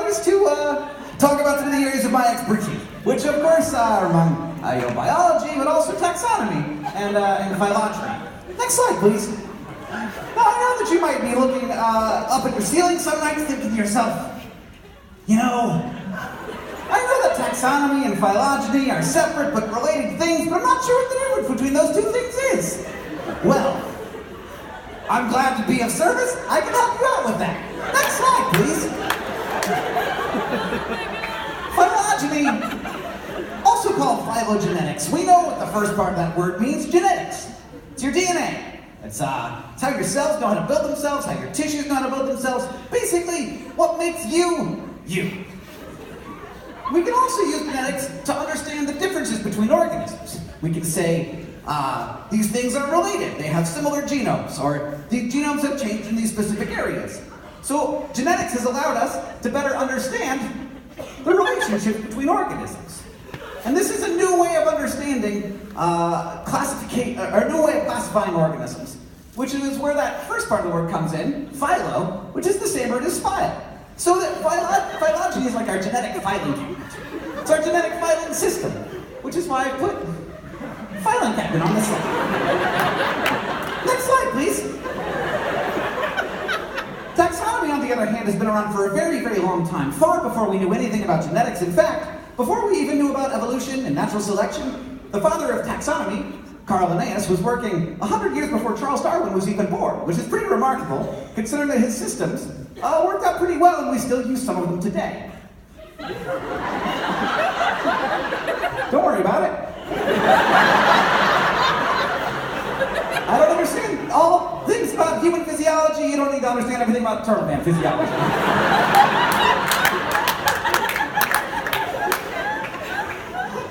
is to talk about some of the areas of my expertise, which of course are among biology, but also taxonomy and phylogeny. Next slide, please. Now, I know that you might be looking up at your ceiling some nights thinking to yourself, you know, I know that taxonomy and phylogeny are separate but related things, but I'm not sure what the difference between those two things is. Well, I'm glad to be of service. I can help you out with that. Next slide, please. Phylogeny, also called phylogenetics. We know what the first part of that word means, genetics. It's your DNA. It's how your cells know how to build themselves, how your tissues know how to build themselves. Basically, what makes you, you. We can also use genetics to understand the differences between organisms. We can say, these things are related. They have similar genomes, or the genomes have changed in these specific areas. So genetics has allowed us to better understand the relationship between organisms. And this is a new way of understanding a new way of classifying organisms, which is where that first part of the word comes in, philo, which is the same word as phile. So that phylogeny is like our genetic filing cabinet. It's our genetic filing system, which is why I put filing cabinet on this slide. Next slide, please. Taxonomy, on the other hand, has been around for a very, very long time, far before we knew anything about genetics. In fact, before we even knew about evolution and natural selection, the father of taxonomy, Carl Linnaeus, was working 100 years before Charles Darwin was even born, which is pretty remarkable, considering that his systems worked out pretty well and we still use some of them today. Don't worry about it. I don't understand all things about human physiology. You don't need to understand everything about turtle man physiology.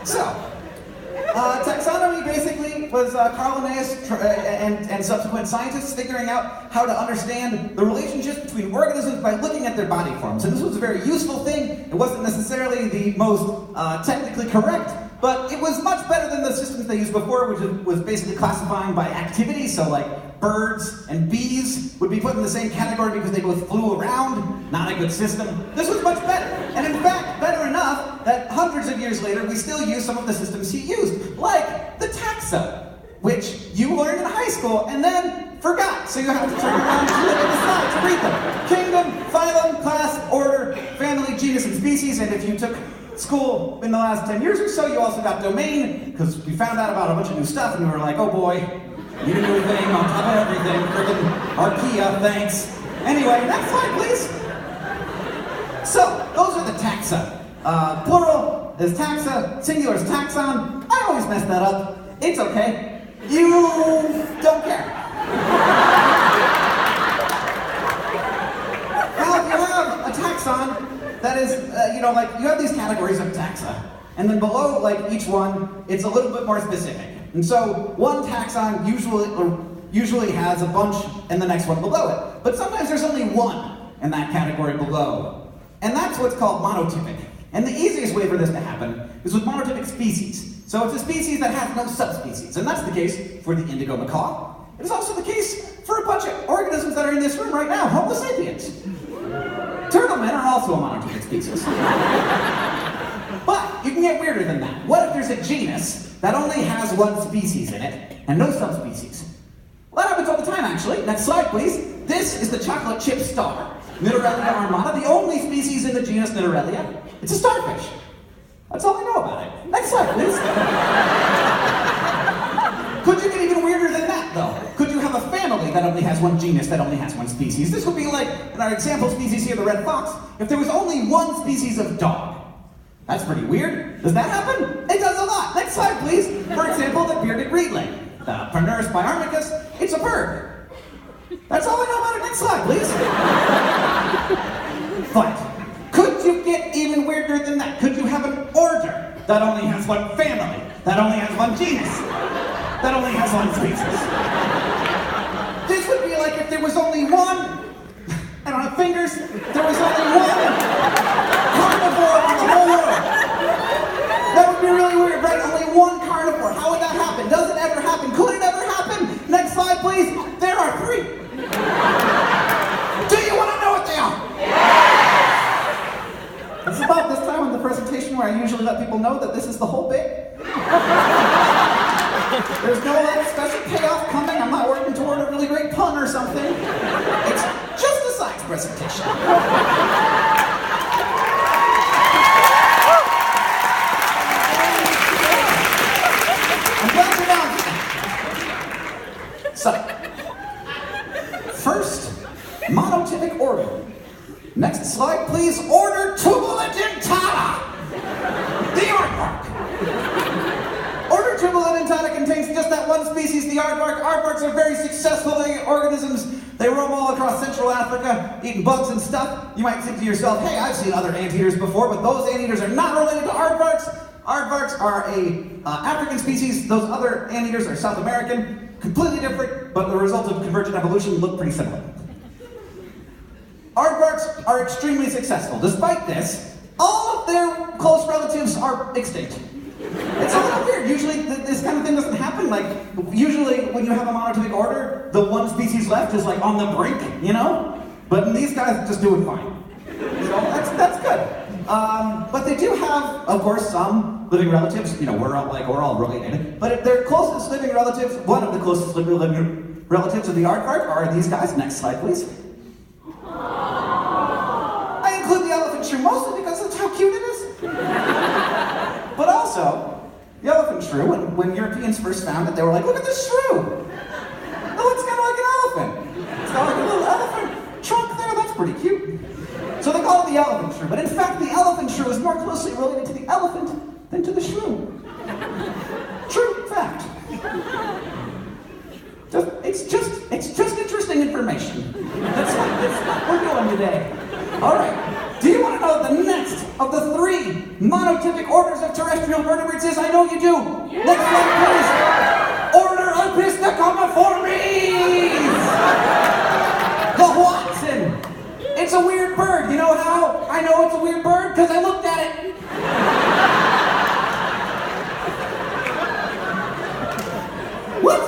So, taxonomy basically was Carl Linnaeus and subsequent scientists figuring out how to understand the relationships between organisms by looking at their body forms. And this was a very useful thing. It wasn't necessarily the most technically correct, but it was much better than the systems they used before, which was basically classifying by activity. So like birds and bees would be put in the same category because they both flew around. Not a good system. This was much better. And in fact, better enough that hundreds of years later, we still use some of the systems he used, like the taxa, which you learned in high school and then forgot. So you have to turn around and look at the slides to read them. Kingdom, phylum, class, order, family, genus, and species. And if you took school in the last 10 years or so, you also got domain, because we found out about a bunch of new stuff and we were like, oh boy, you didn't do anything on top of everything. Friggin' Archaea, thanks. Anyway, next slide, please. So, those are the taxa. Plural is taxa, singular is taxon. I always mess that up. It's okay. You don't care. Now, if you have a taxon that is, like you have these categories of taxa, and then below, like each one, it's a little bit more specific. And so, one taxon usually has a bunch and the next one below it. But sometimes there's only one in that category below. And that's what's called monotypic. And the easiest way for this to happen is with monotypic species. So it's a species that has no subspecies. And that's the case for the indigo macaw. It is also the case for a bunch of organisms that are in this room right now, Homo sapiens. Turtlemen are also a monotypic species. But you can get weirder than that. What if there's a genus that only has one species in it and no subspecies? Well, that happens all the time, actually. Next slide, please. This is the chocolate chip star, Nidorellia armata, the only species in the genus Nidorellia. It's a starfish. That's all I know about it. Next slide, please. Could you get even weirder than that, though? Could you have a family that only has one genus, that only has one species? This would be like, in our example species here, the red fox, if there was only one species of dog. That's pretty weird. Does that happen? It does a lot. Next slide, please. For example, the bearded reedling, the Pernurus biarmicus. It's a bird. That's all I know about it. Next slide, please. But could you get even weirder than that? Could you have an order that only has one family, that only has one genus, that only has one species? This would be like if there was only one, I don't have fingers, there was only one carnivore in the whole world. That would be really weird, right? Only one carnivore. How would that happen? Does it ever happen? Could it ever happen? Next slide, please. There are 3. Do you want to know what they are? Yes! about this time in the presentation where I usually let people know that this is the whole bit. There's no special payoff coming. I'm not working toward a really great pun or something. It's just a science presentation. I'm glad you're down. So, first, monotypic order. Next slide, please. Order Tubular dentata. The aardvark. Order Tubular dentata contains just that one species, the aardvark. Aardvarks are very successful organisms. They roam all across Central Africa, eating bugs and stuff. You might think to yourself, hey, I've seen other anteaters before, but those anteaters are not related to aardvarks. Aardvarks are a African species. Those other anteaters are South American. Completely different, but the result of convergent evolution look pretty similar. Aardvarks are extremely successful. Despite this, all of their close relatives are extinct. It's a little weird. Usually this kind of thing doesn't happen. Like, usually when you have a monotypic order, the one species left is like on the brink, you know? But these guys just do it fine. So that's good. But they do have, of course, some living relatives. You know, we're all related. But their closest living relatives, one of the closest living relatives of the aardvark are these guys. Next slide, please. I include the elephant shrew mostly because that's how cute it is. But also, the elephant shrew, when Europeans first found it, they were like, look at this shrew. It looks kind of like an elephant. It's got like a little elephant trunk there, that's pretty cute. So they call it the elephant shrew. But in fact, the elephant shrew is more closely related to the elephant than to the shrew. True fact. It's just interesting information. That's what we're doing today. All right. Do you want to know what the next of the 3 monotypic orders of terrestrial vertebrates is? I know you do. Yeah. Next slide, please. Order Opisthecomiformes. The Watson. It's a weird bird. You know how I know it's a weird bird? Because I looked at it. What?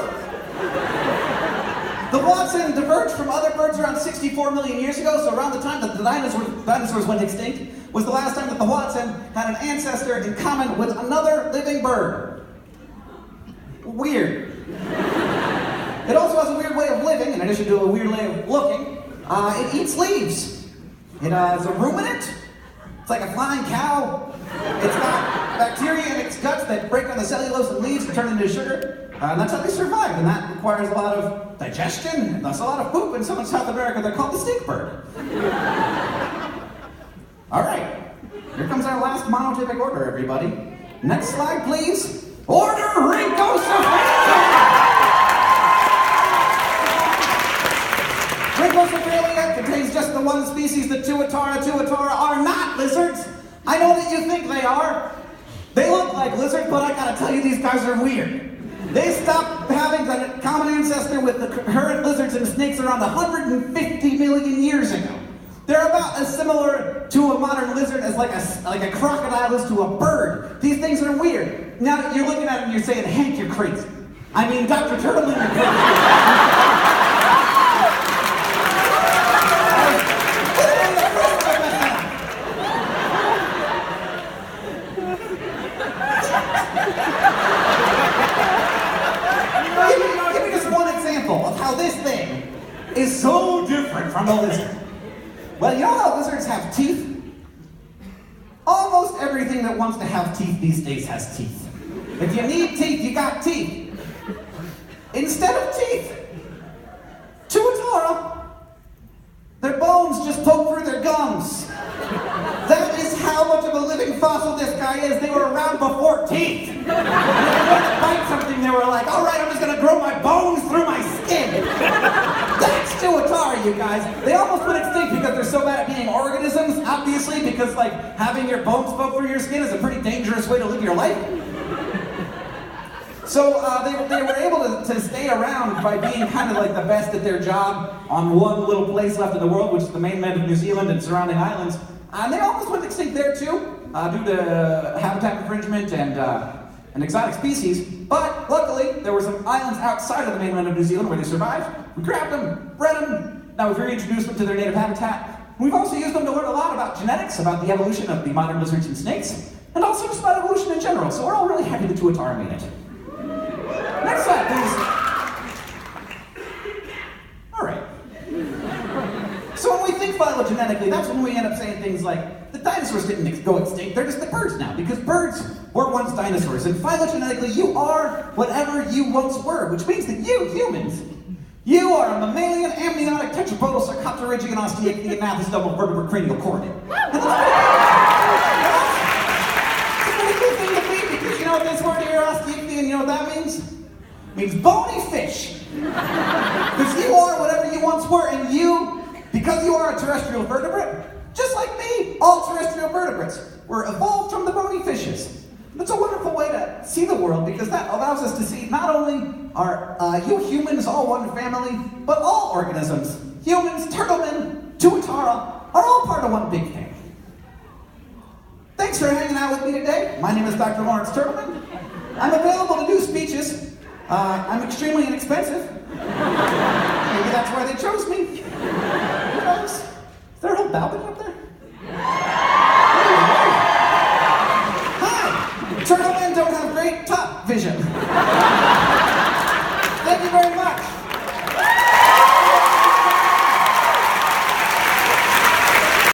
The Watson diverged from other birds around 64 million years ago, so around the time that the dinosaurs went extinct was the last time that the Watson had an ancestor in common with another living bird. Weird. It also has a weird way of living, in addition to a weird way of looking. It eats leaves. It is a ruminant. It's like a flying cow. It's got bacteria in its guts that break down the cellulose and leaves and turn into sugar. And that's how they survive, and that requires a lot of digestion, and that's a lot of poop, and so in South America they're called the stink bird. All right, here comes our last monotypic order, everybody. Next slide, please. Order Rhynchocephalia! Rhynchocephalia contains just the one species, the Tuatara. Tuatara are not lizards. I know that you think they are. They look like lizards, but I gotta tell you, these guys are weird. They stopped having the common ancestor with the current lizards and snakes around 150 million years ago. They're about as similar to a modern lizard as like a crocodile is to a bird. These things are weird. Now you're looking at it and you're saying, Hank, you're crazy. I mean, Dr. Turtleman, you're crazy. Give me just one example of how this thing is so different from a lizard. Well, you know how lizards have teeth? Almost everything that wants to have teeth these days has teeth. If you need teeth, you got teeth. Instead of teeth, Tuatara, their bones just poke through their gums. That is how much of a living fossil this guy is. They were around before teeth. When they wanted to bite something, they were like, all right, I'm just gonna grow my bones through my skin. That's Tuatara, you guys. They almost went extinct because they're so bad at being organisms, obviously, because like having your bones poke through your skin is a pretty dangerous way to live your life. So they were able to stay around by being kind of like the best at their job on one little place left in the world, which is the mainland of New Zealand and surrounding islands. And they almost went extinct there too, due to habitat infringement and exotic species. But luckily, there were some islands outside of the mainland of New Zealand where they survived. We grabbed them, bred them, now we've reintroduced them to their native habitat. We've also used them to learn a lot about genetics, about the evolution of the modern lizards and snakes, and also just about evolution in general, so we're all really happy the Tuatara made it. Next slide, please. All right. So when we think phylogenetically, that's when we end up saying things like, the dinosaurs didn't go extinct, they're just the birds now, because birds were once dinosaurs, and phylogenetically you are whatever you once were, which means that you, humans, you are a mammalian, amniotic, tetrapodal, sarcopterygian, osteichthyon, mathis, double vertebrate, cranial chordate. And that's a pretty cool thing to be, because you know what this word here, osteichthyon, you know what that means? It means bony fish. Because you are whatever you once were, and you, because you are a terrestrial vertebrate, just like me, all terrestrial vertebrates were evolved from the bony fishes. That's a wonderful way to see the world, because that allows us to see not only are you humans all one family, but all organisms, humans, turtlemen, Tuatara, are all part of one big family. Thanks for hanging out with me today. My name is Dr. Lawrence Turtleman. I'm available to do speeches. I'm extremely inexpensive. Maybe that's why they chose me. Who knows? Is there a whole balcony up